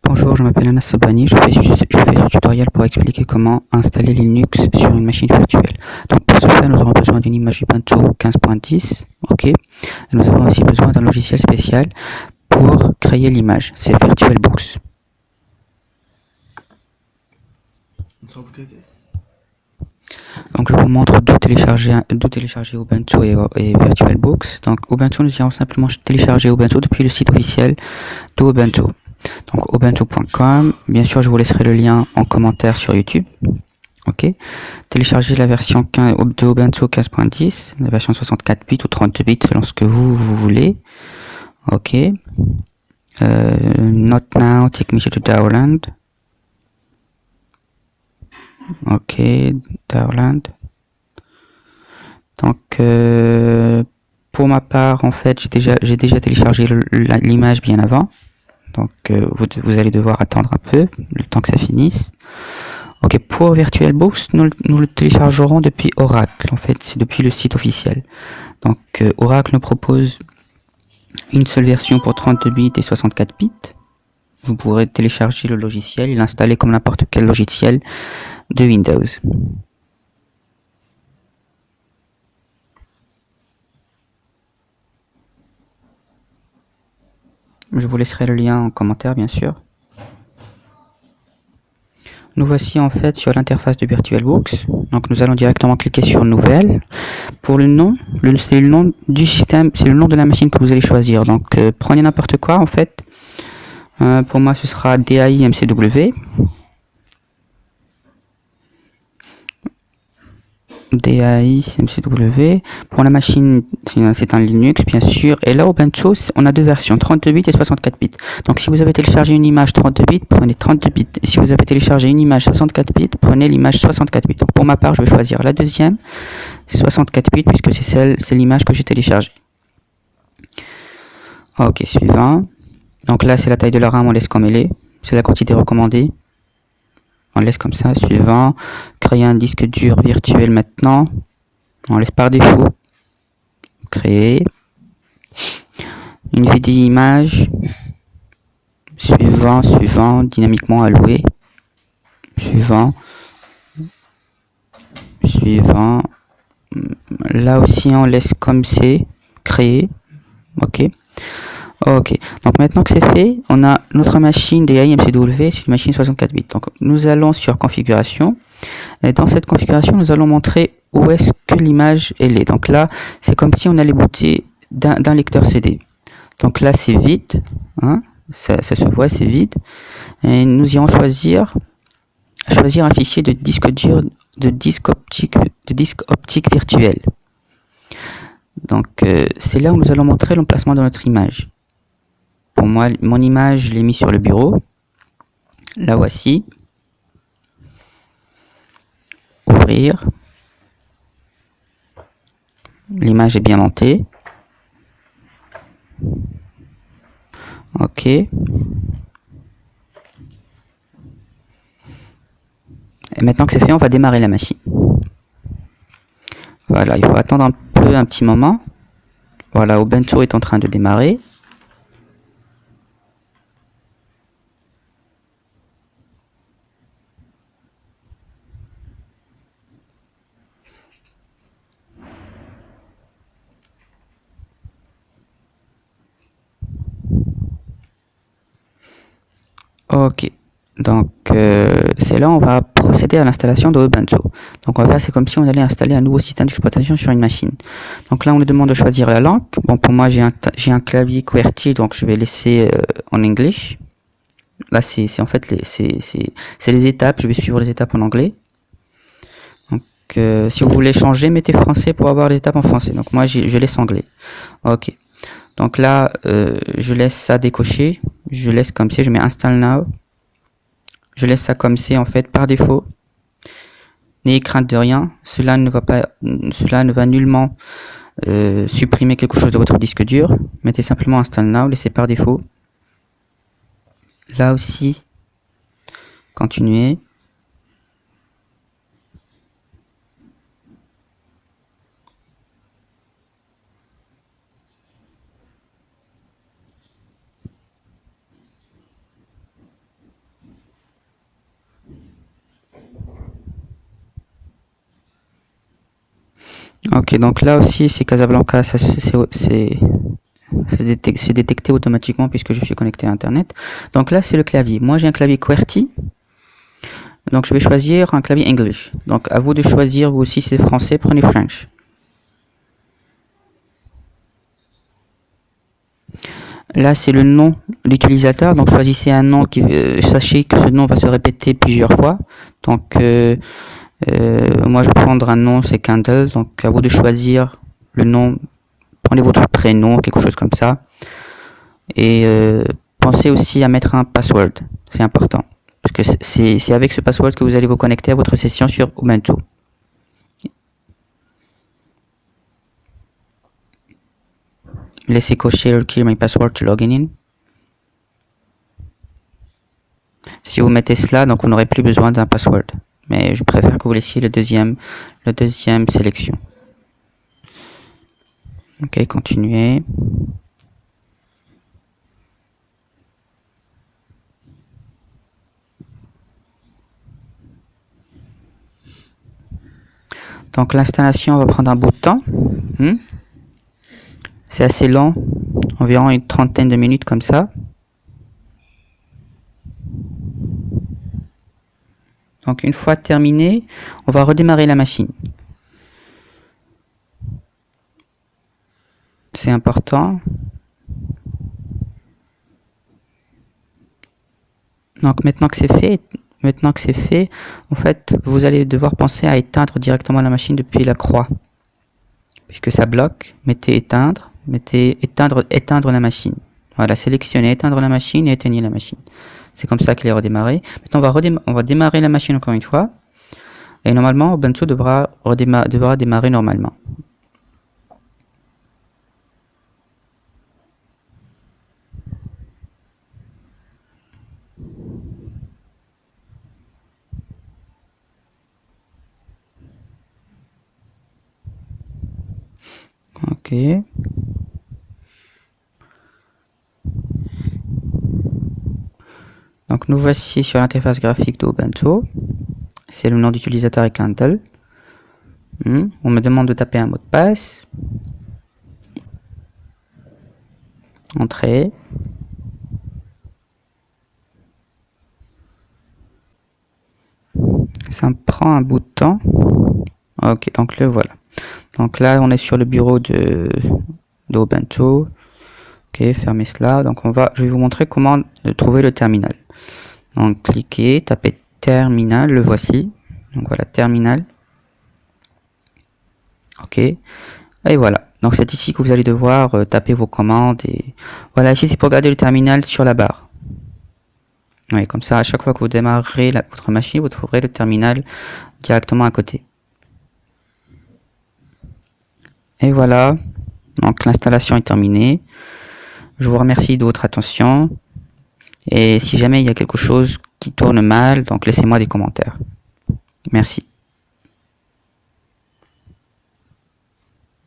Bonjour, je m'appelle Anas Sabani, je fais ce tutoriel pour expliquer comment installer Linux sur une machine virtuelle. Donc pour ce faire, nous aurons besoin d'une image Ubuntu 15.10, ok. Et nous aurons aussi besoin d'un logiciel spécial pour créer l'image, c'est VirtualBox. Donc je vous montre d'où télécharger Ubuntu et VirtualBox. Donc Ubuntu, nous irons simplement télécharger Ubuntu depuis le site officiel d'Ubuntu. Donc ubuntu.com, bien sûr je vous laisserai le lien en commentaire sur YouTube. Ok, téléchargez la version de Ubuntu 15.10, la version 64 bits ou 32 bits selon ce que vous voulez. Ok, not now, take me to Download. Ok, Download. Donc pour ma part, en fait, j'ai déjà téléchargé l'image bien avant. Donc vous allez devoir attendre un peu, le temps que ça finisse. Ok, pour VirtualBox, nous le téléchargerons depuis Oracle. En fait, c'est depuis le site officiel. Donc Oracle nous propose une seule version pour 32 bits et 64 bits. Vous pourrez télécharger le logiciel et l'installer comme n'importe quel logiciel de Windows. Je vous laisserai le lien en commentaire, bien sûr. Nous voici en fait sur l'interface de VirtualBox. Donc nous allons directement cliquer sur Nouvelle. Pour le nom, c'est le nom du système, c'est le nom de la machine que vous allez choisir. Donc prenez n'importe quoi en fait. Pour moi ce sera DAI MCW. DAI MCW. Pour la machine, c'est un Linux bien sûr. Et là, Ubuntu, on a deux versions, 32 bits et 64 bits. Donc si vous avez téléchargé une image 32 bits, prenez 32 bits. Et si vous avez téléchargé une image 64 bits, prenez l'image 64 bits. Donc pour ma part, je vais choisir la deuxième, 64 bits, puisque c'est l'image que j'ai téléchargée. Ok, suivant. Donc là, c'est la taille de la RAM, on laisse comme elle est. C'est la quantité recommandée. On laisse comme ça, suivant. Créer un disque dur virtuel maintenant. On laisse par défaut. Créer. Une vidéo image. Suivant. Dynamiquement alloué. Suivant. Là aussi, on laisse comme c'est. Créer. Ok. Ok, donc maintenant que c'est fait, on a notre machine DAI MCW, c'est une machine 64 bits. Donc nous allons sur configuration. Et dans cette configuration, nous allons montrer où est-ce que l'image elle est. Donc là, c'est comme si on allait booter d'un lecteur CD. Donc là, c'est vide, hein, ça se voit, c'est vide. Et nous irons choisir un fichier de disque dur, de disque optique virtuel. Donc c'est là où nous allons montrer l'emplacement de notre image. Pour moi, mon image, je l'ai mis sur le bureau. La voici. Ouvrir. L'image est bien montée. Ok. Et maintenant que c'est fait, on va démarrer la machine. Voilà, il faut attendre un petit moment. Voilà, Ubuntu est en train de démarrer. Ok, donc c'est là on va procéder à l'installation de Ubuntu. Donc on va faire, c'est comme si on allait installer un nouveau système d'exploitation sur une machine. Donc là on nous demande de choisir la langue. Bon, pour moi j'ai un clavier QWERTY, donc je vais laisser en English. Là c'est en fait c'est les étapes, je vais suivre les étapes en anglais. Donc si vous voulez changer, mettez français pour avoir les étapes en français. Donc moi je laisse anglais. Ok. Donc là, je laisse ça décoché. Je laisse comme c'est, je mets Install Now. Je laisse ça comme c'est en fait par défaut. N'ayez crainte de rien. Cela ne va nullement supprimer quelque chose de votre disque dur. Mettez simplement Install Now, laissez par défaut. Là aussi, continuez. Ok, donc là aussi c'est Casablanca, c'est détecté automatiquement puisque je suis connecté à internet. Donc là c'est le clavier. Moi j'ai un clavier QWERTY. Donc je vais choisir un clavier English. Donc à vous de choisir, vous aussi si c'est français, prenez French. Là c'est le nom d'utilisateur, donc choisissez un nom qui sachez que ce nom va se répéter plusieurs fois. Donc moi je vais prendre un nom, c'est Candle, donc à vous de choisir le nom, prenez votre prénom, quelque chose comme ça. Et pensez aussi à mettre un password, c'est important. Parce que c'est avec ce password que vous allez vous connecter à votre session sur Ubuntu. Laissez cocher Clear My Password to Login In. Si vous mettez cela, donc vous n'aurez plus besoin d'un password. Mais je préfère que vous laissiez le deuxième sélection. Ok, continuez. Donc l'installation va prendre un bout de temps. C'est assez lent, environ une trentaine de minutes comme ça. Donc une fois terminé, on va redémarrer la machine. C'est important. Donc maintenant que c'est fait, en fait, vous allez devoir penser à éteindre directement la machine depuis la croix. Puisque ça bloque, mettez éteindre la machine. Voilà, sélectionnez éteindre la machine et éteignez la machine. C'est comme ça qu'elle est redémarrée. Maintenant, on va démarrer la machine encore une fois. Et normalement, Ubuntu devra démarrer normalement. Ok. Donc nous voici sur l'interface graphique de Ubuntu. C'est le nom d'utilisateur et Candle. On me demande de taper un mot de passe. Entrée. Ça me prend un bout de temps. Ok, donc le voilà. Donc là, on est sur le bureau de Ubuntu. Ok, fermez cela. Donc je vais vous montrer comment trouver le terminal. Donc cliquez, tapez terminal, le voici. Donc voilà, terminal. Ok. Et voilà. Donc c'est ici que vous allez devoir taper vos commandes. Et voilà, ici c'est pour garder le terminal sur la barre. Oui, comme ça, à chaque fois que vous démarrerez votre machine, vous trouverez le terminal directement à côté. Et voilà. Donc l'installation est terminée. Je vous remercie de votre attention. Et si jamais il y a quelque chose qui tourne mal, donc laissez-moi des commentaires. Merci.